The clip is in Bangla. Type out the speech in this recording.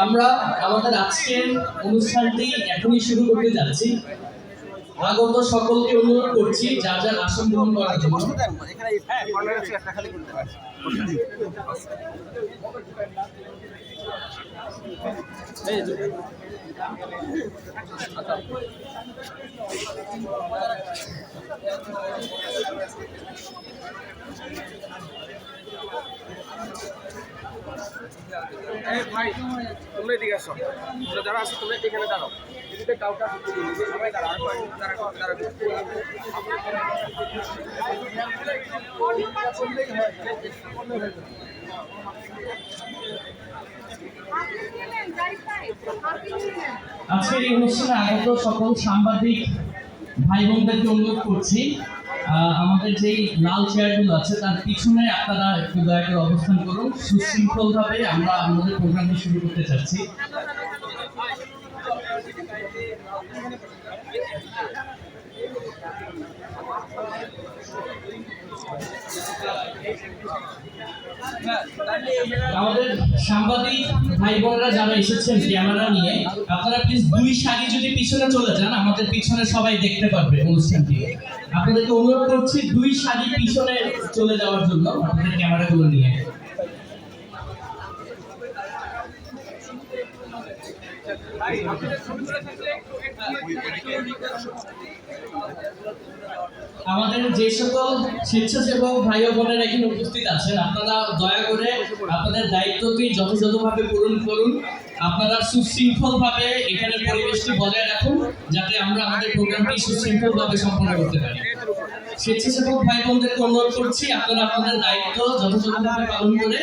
আমরা আমাদের আজকের অনুষ্ঠানটি এখনই শুরু করতে যাচ্ছি। আগত সকলকে অনুরোধ করছি যার যার আসন গ্রহণ করার জন্য। ভাই তোমরা এদিকে আসো, তোমরা যারা আছো তোমরা এখানে দাঁড়াও, এদিকে কাউকে সবাই দাঁড়াও। আজকের এই অনুষ্ঠানে আগত সকল সাংবাদিক ভাই বোনদেরকে অনুরোধ করছি, আমাদের যে লাল চেয়ারগুলো আছে তার পিছনে আপনারা একটু দয়া করে অবস্থান করুন। সুশৃঙ্খলভাবে আমরা আমাদের প্রোগ্রামটি শুরু করতে চাচ্ছি। আমাদের সাংবাদিক ভাই বোনেরা যারা এসেছেন ক্যামেরা নিয়ে, আপনারা প্লিজ 2 সারি যদি পিছনে চলে যান, আমাদের পিছনে সবাই দেখতে পারবে অনুষ্ঠানটি। আপনাদেরকে অনুরোধ করছি 2 সারি পিছনে চলে যাওয়ার জন্য আপনাদের ক্যামেরাগুলো নিয়ে। আমাদের যে সকল স্বেচ্ছাসেবক ভাই ও বোনেরা এখানে উপস্থিত আছেন, আপনারা দয়া করে আপনাদের দায়িত্বটি যথাযথভাবে পূরণ করুন। আপনারা সুশৃঙ্খলভাবে এখানে পরিবেশটি বজায় রাখুন, যাতে আমরা আমাদের প্রোগ্রামটি সুশৃঙ্খলভাবে সম্পন্ন করতে পারি। স্বেচ্ছাসেবক ভাই বোনদেরকে অনুরোধ করছি, আপনারা আপনাদের দায়িত্ব যথাযথভাবে পালন করে